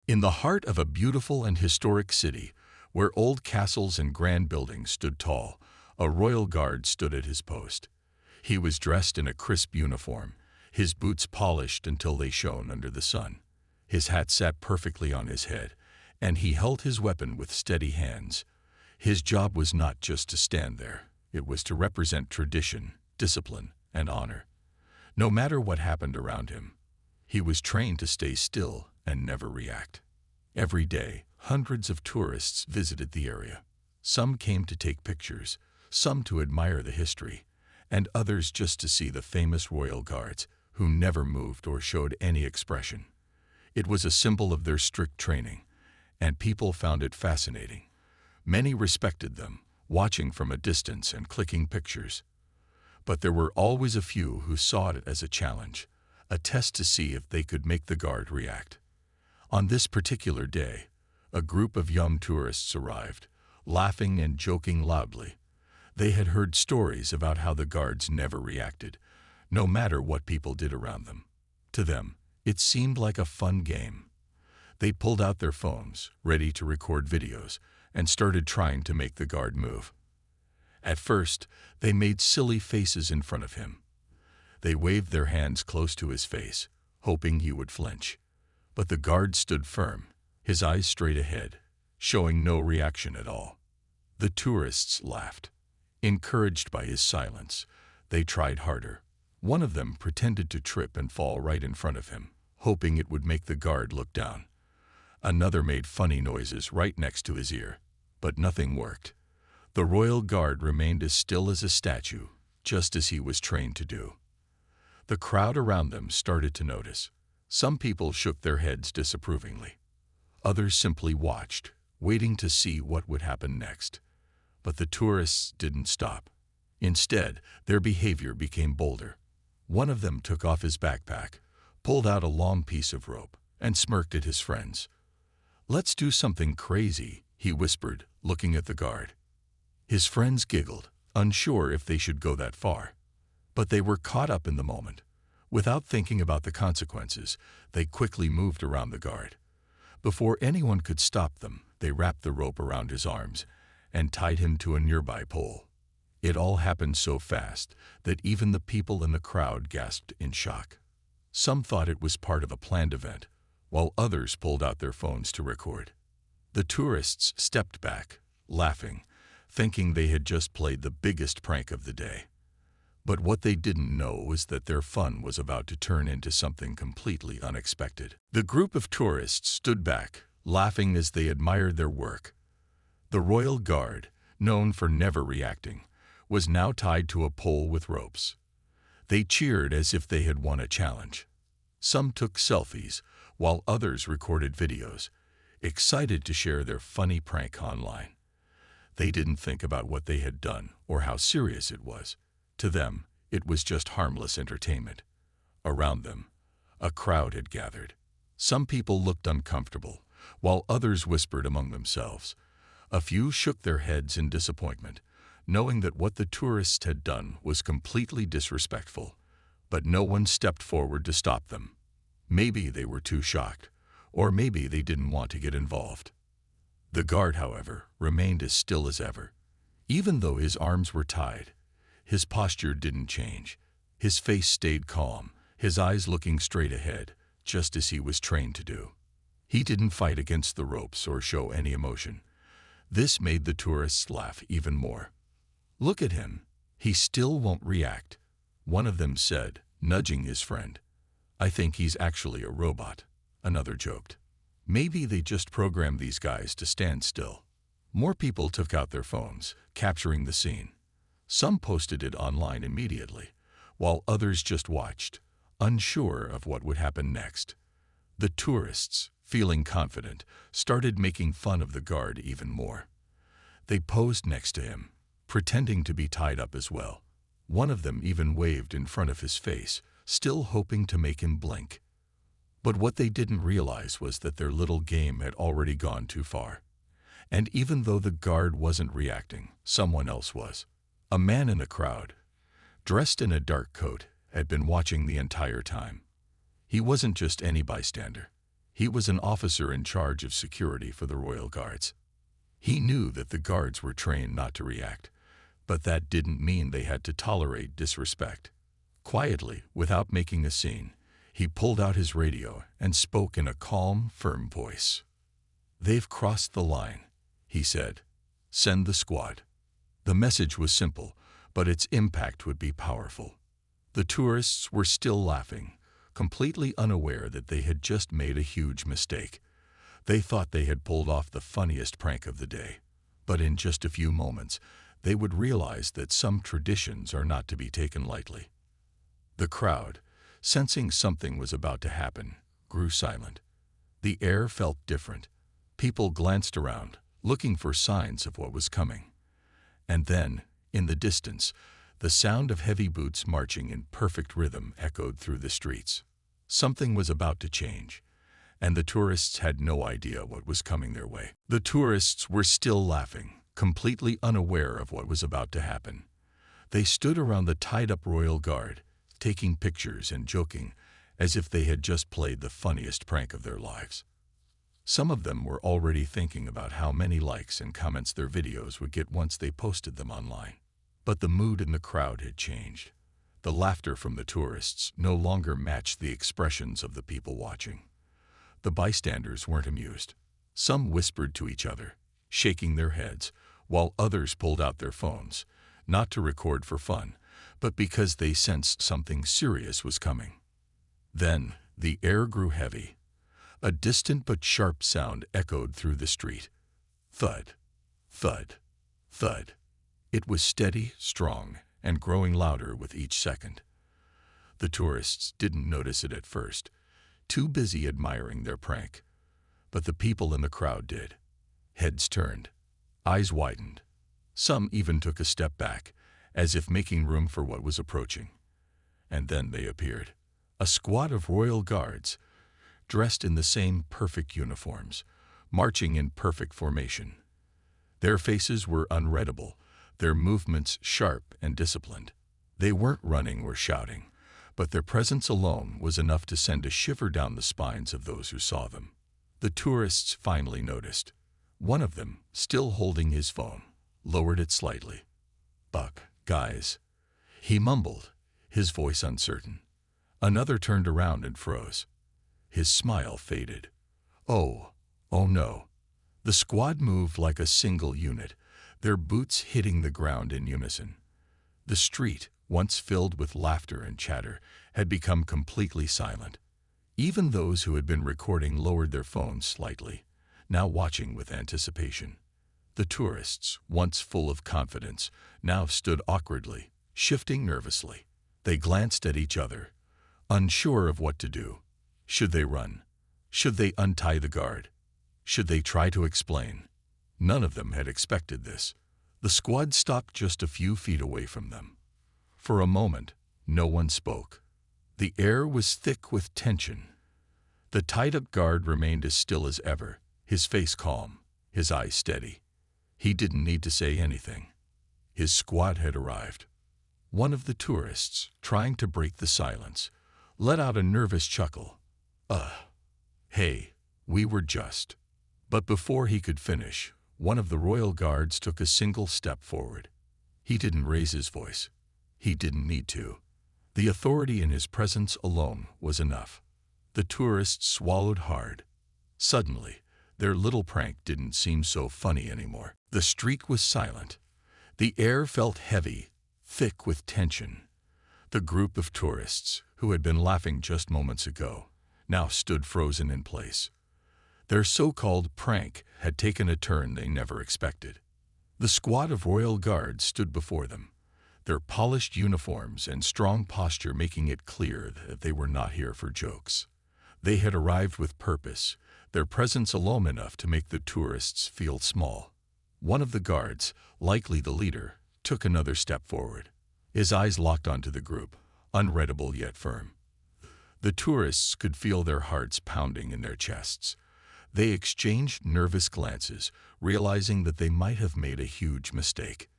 In the heart of a beautiful and historic city, where old castles and grand buildings stood tall, a royal guard stood at his post. He was dressed in a crisp uniform, his boots polished until they shone under the sun. His hat sat perfectly on his head, and he held his weapon with steady hands. His job was not just to stand there, it was to represent tradition, discipline, and honor. No matter what happened around him, he was trained to stay still and never react. Every day, hundreds of tourists visited the area. Some came to take pictures, some to admire the history, and others just to see the famous royal guards, who never moved or showed any expression. It was a symbol of their strict training, and people found it fascinating. Many respected them, watching from a distance and clicking pictures. But there were always a few who saw it as a challenge, a test to see if they could make the guard react. On this particular day, a group of young tourists arrived, laughing and joking loudly. They had heard stories about how the guards never reacted, no matter what people did around them. To them, it seemed like a fun game. They pulled out their phones, ready to record videos, and started trying to make the guard move. At first, they made silly faces in front of him. They waved their hands close to his face, hoping he would flinch. But the guard stood firm, his eyes straight ahead, showing no reaction at all. The tourists laughed. Encouraged by his silence, they tried harder. One of them pretended to trip and fall right in front of him, hoping it would make the guard look down. Another made funny noises right next to his ear, but nothing worked. The royal guard remained as still as a statue, just as he was trained to do. The crowd around them started to notice. Some people shook their heads disapprovingly. Others simply watched, waiting to see what would happen next. But the tourists didn't stop. Instead, their behavior became bolder. One of them took off his backpack, pulled out a long piece of rope, and smirked at his friends. "Let's do something crazy," he whispered, looking at the guard. His friends giggled, unsure if they should go that far. But they were caught up in the moment. Without thinking about the consequences, they quickly moved around the guard. Before anyone could stop them, they wrapped the rope around his arms and tied him to a nearby pole. It all happened so fast that even the people in the crowd gasped in shock. Some thought it was part of a planned event, while others pulled out their phones to record. The tourists stepped back, laughing, thinking they had just played the biggest prank of the day. But what they didn't know was that their fun was about to turn into something completely unexpected. The group of tourists stood back, laughing as they admired their work. The royal guard, known for never reacting, was now tied to a pole with ropes. They cheered as if they had won a challenge. Some took selfies, while others recorded videos, excited to share their funny prank online. They didn't think about what they had done or how serious it was. To them, it was just harmless entertainment. Around them, a crowd had gathered. Some people looked uncomfortable, while others whispered among themselves. A few shook their heads in disappointment, knowing that what the tourists had done was completely disrespectful. But no one stepped forward to stop them. Maybe they were too shocked, or maybe they didn't want to get involved. The guard, however, remained as still as ever. Even though his arms were tied, his posture didn't change. His face stayed calm, his eyes looking straight ahead, just as he was trained to do. He didn't fight against the ropes or show any emotion. This made the tourists laugh even more. "Look at him. He still won't react," one of them said, nudging his friend. "I think he's actually a robot," another joked. "Maybe they just programmed these guys to stand still." More people took out their phones, capturing the scene. Some posted it online immediately, while others just watched, unsure of what would happen next. The tourists, feeling confident, started making fun of the guard even more. They posed next to him, pretending to be tied up as well. One of them even waved in front of his face, still hoping to make him blink. But what they didn't realize was that their little game had already gone too far. And even though the guard wasn't reacting, someone else was. A man in the crowd, dressed in a dark coat, had been watching the entire time. He wasn't just any bystander. He was an officer in charge of security for the royal guards. He knew that the guards were trained not to react, but that didn't mean they had to tolerate disrespect. Quietly, without making a scene, he pulled out his radio and spoke in a calm, firm voice. "They've crossed the line," he said. "Send the squad." The message was simple, but its impact would be powerful. The tourists were still laughing, completely unaware that they had just made a huge mistake. They thought they had pulled off the funniest prank of the day, but in just a few moments, they would realize that some traditions are not to be taken lightly. The crowd, sensing something was about to happen, grew silent. The air felt different. People glanced around, looking for signs of what was coming. And then, in the distance, the sound of heavy boots marching in perfect rhythm echoed through the streets. Something was about to change, and the tourists had no idea what was coming their way. The tourists were still laughing, completely unaware of what was about to happen. They stood around the tied-up royal guard, taking pictures and joking as if they had just played the funniest prank of their lives. Some of them were already thinking about how many likes and comments their videos would get once they posted them online. But the mood in the crowd had changed. The laughter from the tourists no longer matched the expressions of the people watching. The bystanders weren't amused. Some whispered to each other, shaking their heads, while others pulled out their phones, not to record for fun, but because they sensed something serious was coming. Then, the air grew heavy. A distant but sharp sound echoed through the street. Thud, thud, thud. It was steady, strong, and growing louder with each second. The tourists didn't notice it at first, too busy admiring their prank. But the people in the crowd did. Heads turned, eyes widened. Some even took a step back, as if making room for what was approaching. And then they appeared. A squad of royal guards, dressed in the same perfect uniforms, marching in perfect formation. Their faces were unreadable, their movements sharp and disciplined. They weren't running or shouting, but their presence alone was enough to send a shiver down the spines of those who saw them. The tourists finally noticed. One of them, still holding his phone, lowered it slightly. "Buck, guys," he mumbled, his voice uncertain. Another turned around and froze. His smile faded. Oh no. The squad moved like a single unit, their boots hitting the ground in unison. The street, once filled with laughter and chatter, had become completely silent. Even those who had been recording lowered their phones slightly, now watching with anticipation. The tourists, once full of confidence, now stood awkwardly, shifting nervously. They glanced at each other, unsure of what to do. Should they run? Should they untie the guard? Should they try to explain? None of them had expected this. The squad stopped just a few feet away from them. For a moment, no one spoke. The air was thick with tension. The tied-up guard remained as still as ever, his face calm, his eyes steady. He didn't need to say anything. His squad had arrived. One of the tourists, trying to break the silence, let out a nervous chuckle. Hey, we were just. But before he could finish, one of the royal guards took a single step forward. He didn't raise his voice. He didn't need to. The authority in his presence alone was enough. The tourists swallowed hard. Suddenly, their little prank didn't seem so funny anymore. The street was silent. The air felt heavy, thick with tension. The group of tourists, who had been laughing just moments ago, now stood frozen in place. Their so-called prank had taken a turn they never expected. The squad of royal guards stood before them, their polished uniforms and strong posture making it clear that they were not here for jokes. They had arrived with purpose, their presence alone enough to make the tourists feel small. One of the guards, likely the leader, took another step forward. His eyes locked onto the group, unreadable yet firm. The tourists could feel their hearts pounding in their chests. They exchanged nervous glances, realizing that they might have made a huge mistake.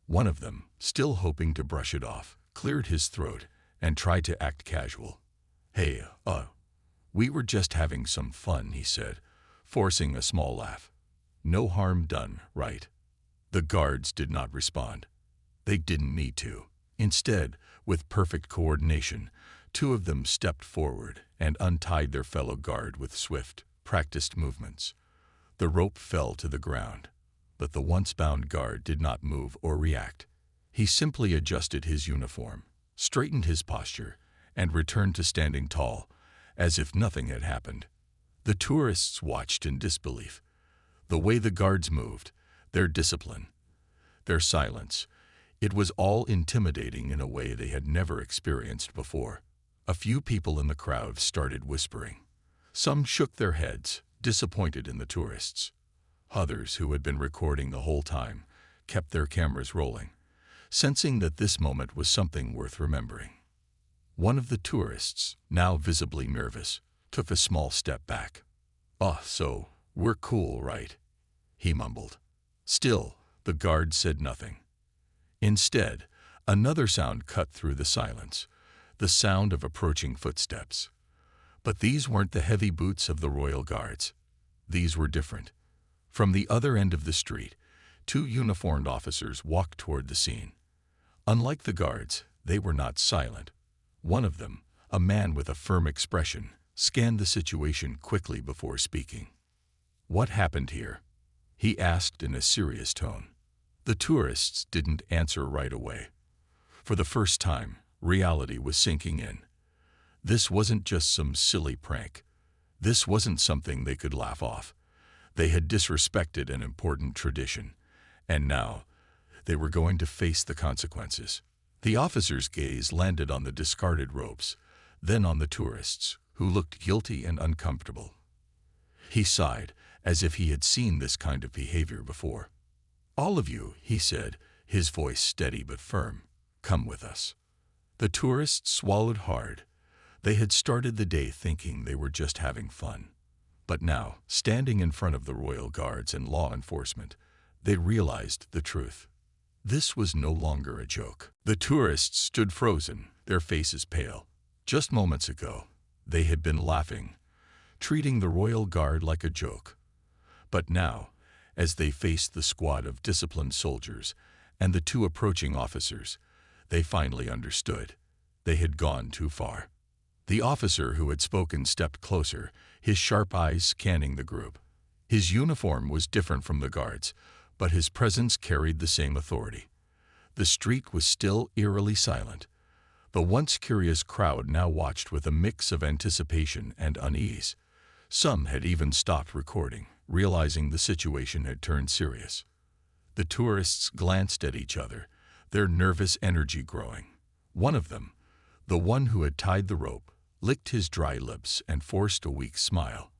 One of them, still hoping to brush it off, cleared his throat and tried to act casual. "Hey, "We were just having some fun," he said, forcing a small laugh. "No harm done, right?" The guards did not respond. They didn't need to. Instead, with perfect coordination, two of them stepped forward and untied their fellow guard with swift, practiced movements. The rope fell to the ground, but the once-bound guard did not move or react. He simply adjusted his uniform, straightened his posture, and returned to standing tall, as if nothing had happened. The tourists watched in disbelief. The way the guards moved, their discipline, their silence, it was all intimidating in a way they had never experienced before. A few people in the crowd started whispering. Some shook their heads, disappointed in the tourists. Others, who had been recording the whole time, kept their cameras rolling, sensing that this moment was something worth remembering. One of the tourists, now visibly nervous, took a small step back. "Oh, so we're cool, right?" he mumbled. Still, the guard said nothing. Instead, another sound cut through the silence, the sound of approaching footsteps. But these weren't the heavy boots of the royal guards. These were different. From the other end of the street, two uniformed officers walked toward the scene. Unlike the guards, they were not silent. One of them, a man with a firm expression, scanned the situation quickly before speaking. "What happened here?" he asked in a serious tone. The tourists didn't answer right away. For the first time, reality was sinking in. This wasn't just some silly prank. This wasn't something they could laugh off. They had disrespected an important tradition, and now they were going to face the consequences. The officer's gaze landed on the discarded ropes, then on the tourists, who looked guilty and uncomfortable. He sighed, as if he had seen this kind of behavior before. "All of you," he said, his voice steady but firm, "come with us." The tourists swallowed hard. They had started the day thinking they were just having fun. But now, standing in front of the royal guards and law enforcement, they realized the truth. This was no longer a joke. The tourists stood frozen, their faces pale. Just moments ago, they had been laughing, treating the royal guard like a joke. But now, as they faced the squad of disciplined soldiers and the two approaching officers, they finally understood. They had gone too far. The officer who had spoken stepped closer, his sharp eyes scanning the group. His uniform was different from the guards, but his presence carried the same authority. The street was still eerily silent. The once curious crowd now watched with a mix of anticipation and unease. Some had even stopped recording, realizing the situation had turned serious. The tourists glanced at each other, their nervous energy growing. One of them, the one who had tied the rope, licked his dry lips and forced a weak smile.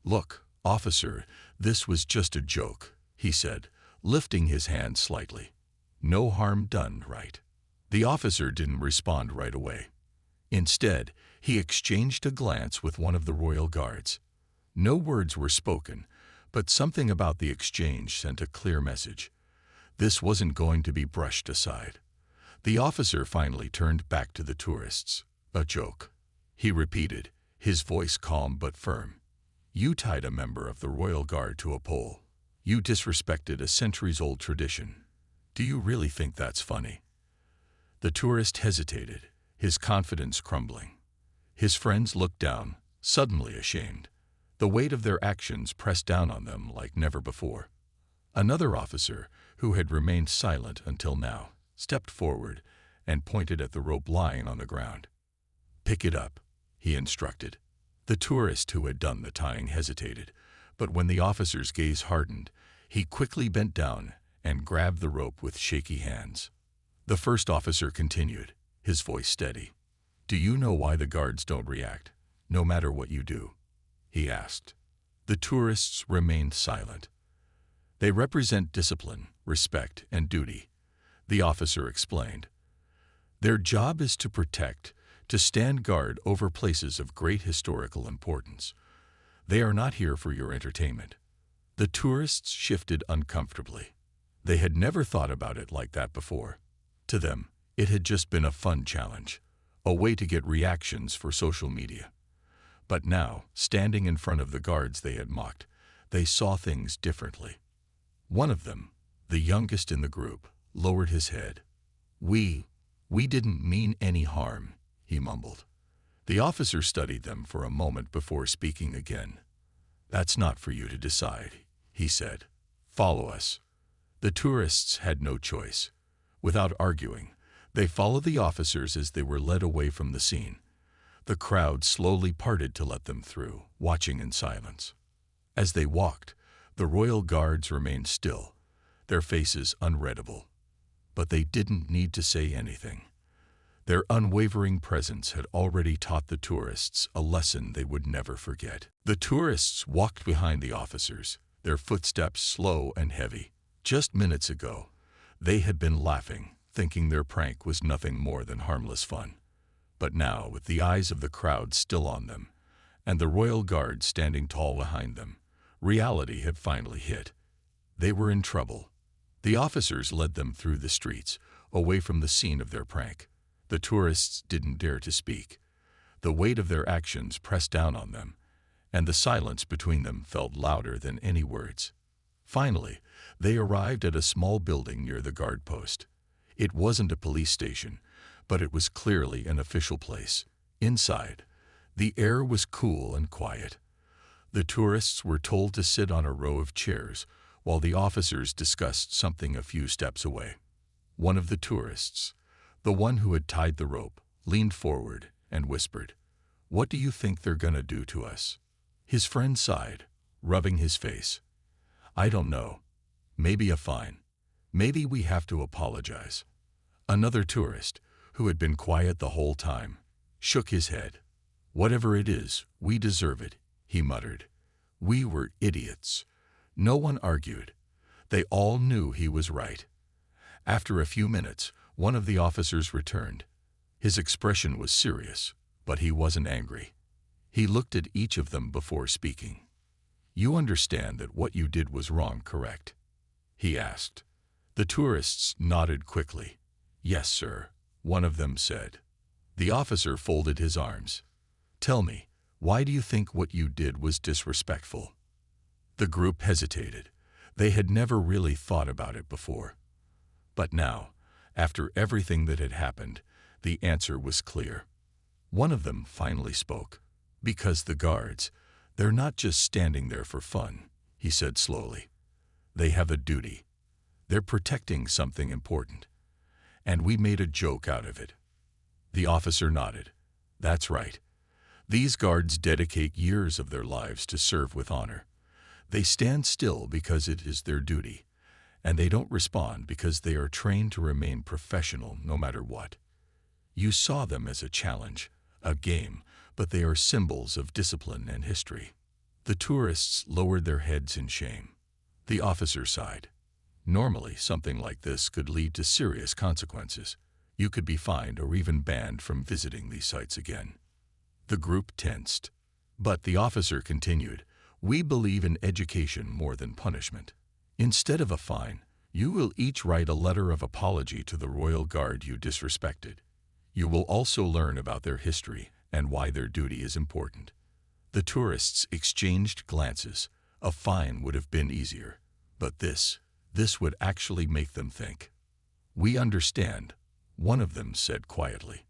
"Look, officer, this was just a joke," he said, lifting his hand slightly. "No harm done, right?" The officer didn't respond right away. Instead, he exchanged a glance with one of the royal guards. No words were spoken, but something about the exchange sent a clear message. This wasn't going to be brushed aside. The officer finally turned back to the tourists. "A joke," he repeated, his voice calm but firm. "You tied a member of the royal guard to a pole. You disrespected a centuries-old tradition. Do you really think that's funny?" The tourist hesitated, his confidence crumbling. His friends looked down, suddenly ashamed. The weight of their actions pressed down on them like never before. Another officer, who had remained silent until now, stepped forward and pointed at the rope lying on the ground. "Pick it up," he instructed. The tourist who had done the tying hesitated, but when the officer's gaze hardened, he quickly bent down and grabbed the rope with shaky hands. The first officer continued, his voice steady. "Do you know why the guards don't react, no matter what you do?" he asked. The tourists remained silent. "They represent discipline, respect, and duty," the officer explained. "Their job is to protect, to stand guard over places of great historical importance. They are not here for your entertainment." The tourists shifted uncomfortably. They had never thought about it like that before. To them, it had just been a fun challenge, a way to get reactions for social media. But now, standing in front of the guards they had mocked, they saw things differently. One of them, the youngest in the group, lowered his head. We didn't mean any harm," he mumbled. The officer studied them for a moment before speaking again. "That's not for you to decide," he said. "Follow us." The tourists had no choice. Without arguing, they followed the officers as they were led away from the scene. The crowd slowly parted to let them through, watching in silence. As they walked, the royal guards remained still, their faces unreadable. But they didn't need to say anything. Their unwavering presence had already taught the tourists a lesson they would never forget. The tourists walked behind the officers, their footsteps slow and heavy. Just minutes ago, they had been laughing, thinking their prank was nothing more than harmless fun. But now, with the eyes of the crowd still on them, and the royal guard standing tall behind them, reality had finally hit. They were in trouble. The officers led them through the streets, away from the scene of their prank. The tourists didn't dare to speak. The weight of their actions pressed down on them, and the silence between them felt louder than any words. Finally, they arrived at a small building near the guard post. It wasn't a police station, but it was clearly an official place. Inside, the air was cool and quiet. The tourists were told to sit on a row of chairs, while the officers discussed something a few steps away. One of the tourists, the one who had tied the rope, leaned forward and whispered, "What do you think they're gonna do to us?" His friend sighed, rubbing his face. "I don't know. Maybe a fine. Maybe we have to apologize." Another tourist, who had been quiet the whole time, shook his head. "Whatever it is, we deserve it," he muttered. "We were idiots." No one argued. They all knew he was right. After a few minutes, one of the officers returned. His expression was serious, but he wasn't angry. He looked at each of them before speaking. "You understand that what you did was wrong, correct?" he asked. The tourists nodded quickly. "Yes, sir," one of them said. The officer folded his arms. "Tell me, why do you think what you did was disrespectful?" The group hesitated. They had never really thought about it before. But now, after everything that had happened, the answer was clear. One of them finally spoke. "Because the guards, they're not just standing there for fun," he said slowly. "They have a duty. They're protecting something important. And we made a joke out of it." The officer nodded. "That's right. These guards dedicate years of their lives to serve with honor. They stand still because it is their duty, and they don't respond because they are trained to remain professional no matter what. You saw them as a challenge, a game, but they are symbols of discipline and history." The tourists lowered their heads in shame. The officer sighed. "Normally, something like this could lead to serious consequences. You could be fined or even banned from visiting these sites again." The group tensed. But the officer continued, "We believe in education more than punishment. Instead of a fine, you will each write a letter of apology to the royal guard you disrespected. You will also learn about their history and why their duty is important." The tourists exchanged glances. A fine would have been easier, but this would actually make them think. "We understand," one of them said quietly.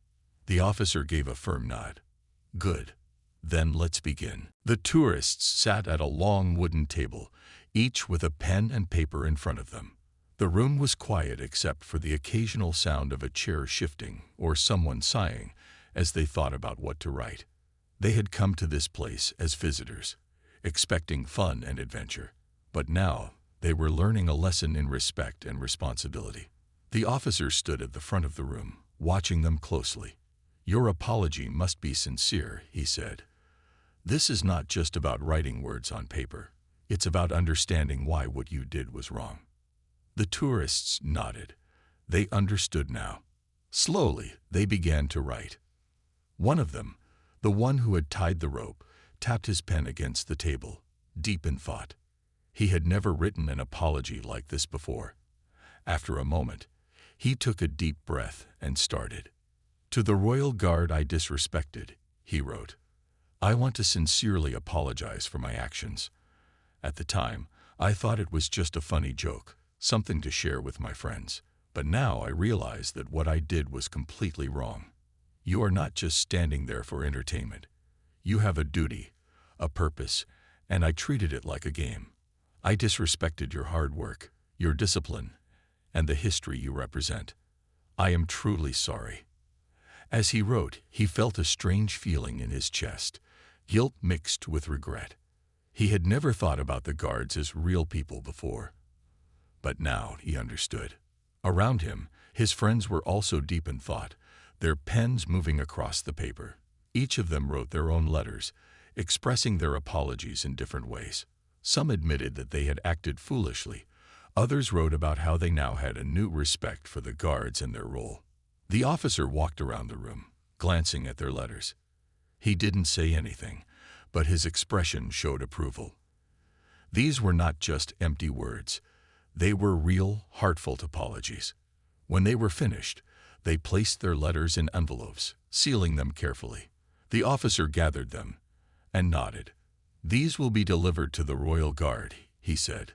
The officer gave a firm nod. "Good. Then let's begin." The tourists sat at a long wooden table, each with a pen and paper in front of them. The room was quiet except for the occasional sound of a chair shifting or someone sighing as they thought about what to write. They had come to this place as visitors, expecting fun and adventure, but now they were learning a lesson in respect and responsibility. The officer stood at the front of the room, watching them closely. "Your apology must be sincere," he said. "This is not just about writing words on paper. It's about understanding why what you did was wrong." The tourists nodded. They understood now. Slowly, they began to write. One of them, the one who had tied the rope, tapped his pen against the table, deep in thought. He had never written an apology like this before. After a moment, he took a deep breath and started. "To the royal guard I disrespected," he wrote. I want to sincerely apologize for my actions. At the time, I thought it was just a funny joke, something to share with my friends. But now I realize that what I did was completely wrong. You are not just standing there for entertainment. You have a duty, a purpose, and I treated it like a game. I disrespected your hard work, your discipline, and the history you represent. I am truly sorry." As he wrote, he felt a strange feeling in his chest, guilt mixed with regret. He had never thought about the guards as real people before. But now he understood. Around him, his friends were also deep in thought, their pens moving across the paper. Each of them wrote their own letters, expressing their apologies in different ways. Some admitted that they had acted foolishly. Others wrote about how they now had a new respect for the guards and their role. The officer walked around the room, glancing at their letters. He didn't say anything, but his expression showed approval. These were not just empty words. They were real, heartfelt apologies. When they were finished, they placed their letters in envelopes, sealing them carefully. The officer gathered them and nodded. "These will be delivered to the Royal Guard," he said.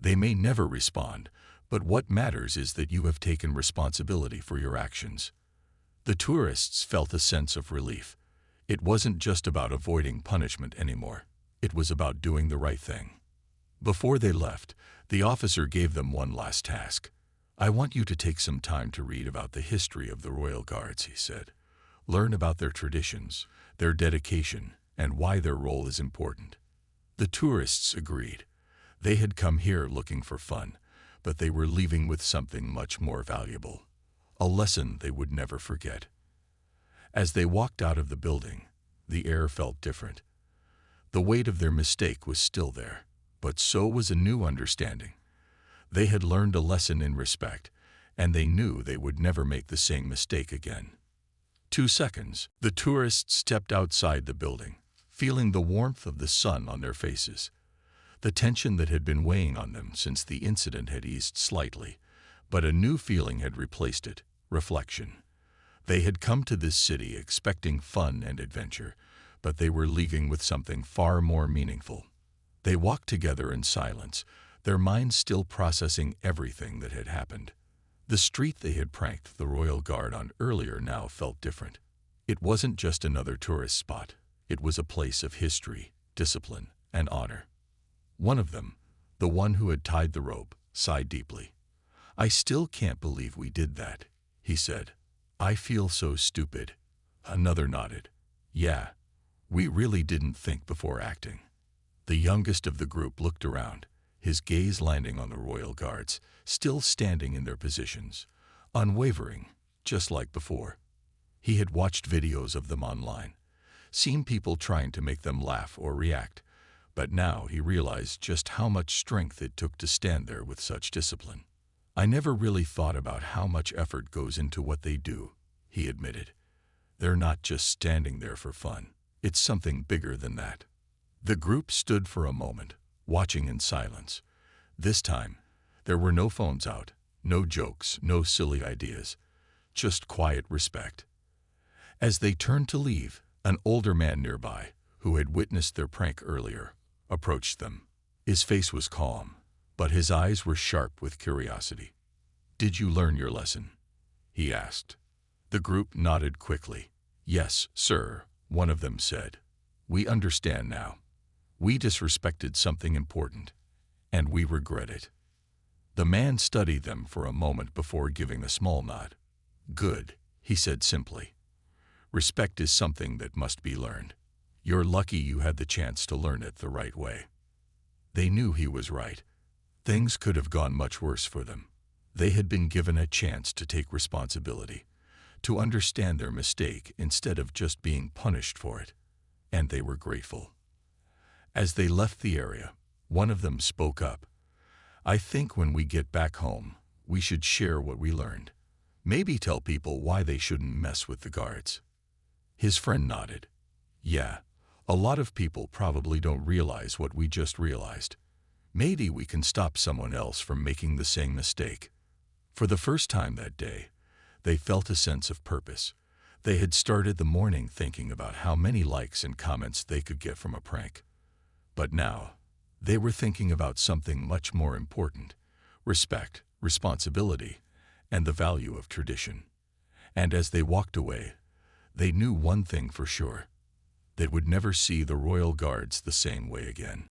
"They may never respond, but what matters is that you have taken responsibility for your actions." The tourists felt a sense of relief. It wasn't just about avoiding punishment anymore. It was about doing the right thing. Before they left, the officer gave them one last task. "I want you to take some time to read about the history of the Royal Guards," he said. "Learn about their traditions, their dedication, and why their role is important." The tourists agreed. They had come here looking for fun, but they were leaving with something much more valuable, a lesson they would never forget. As they walked out of the building, the air felt different. The weight of their mistake was still there, but so was a new understanding. They had learned a lesson in respect, and they knew they would never make the same mistake again. 2 seconds, the tourists stepped outside the building, feeling the warmth of the sun on their faces. The tension that had been weighing on them since the incident had eased slightly, but a new feeling had replaced it: reflection. They had come to this city expecting fun and adventure, but they were leaving with something far more meaningful. They walked together in silence, their minds still processing everything that had happened. The street they had pranked the Royal Guard on earlier now felt different. It wasn't just another tourist spot. It was a place of history, discipline, and honor. One of them, the one who had tied the rope, sighed deeply. "I still can't believe we did that," he said. "I feel so stupid." Another nodded. "Yeah, we really didn't think before acting." The youngest of the group looked around, his gaze landing on the Royal Guards, still standing in their positions, unwavering, just like before. He had watched videos of them online, seen people trying to make them laugh or react, but now he realized just how much strength it took to stand there with such discipline. "I never really thought about how much effort goes into what they do," he admitted. "They're not just standing there for fun. It's something bigger than that." The group stood for a moment, watching in silence. This time, there were no phones out, no jokes, no silly ideas, just quiet respect. As they turned to leave, an older man nearby, who had witnessed their prank earlier, approached them. His face was calm, but his eyes were sharp with curiosity. "Did you learn your lesson?" he asked. The group nodded quickly. "Yes, sir," one of them said. "We understand now. We disrespected something important, and we regret it." The man studied them for a moment before giving a small nod. "Good," he said simply. "Respect is something that must be learned. You're lucky you had the chance to learn it the right way." They knew he was right. Things could have gone much worse for them. They had been given a chance to take responsibility, to understand their mistake instead of just being punished for it, and they were grateful. As they left the area, one of them spoke up. "I think when we get back home, we should share what we learned. Maybe tell people why they shouldn't mess with the guards." His friend nodded. "Yeah, a lot of people probably don't realize what we just realized. Maybe we can stop someone else from making the same mistake." For the first time that day, they felt a sense of purpose. They had started the morning thinking about how many likes and comments they could get from a prank. But now, they were thinking about something much more important: respect, responsibility, and the value of tradition. And as they walked away, they knew one thing for sure: they would never see the royal guards the same way again.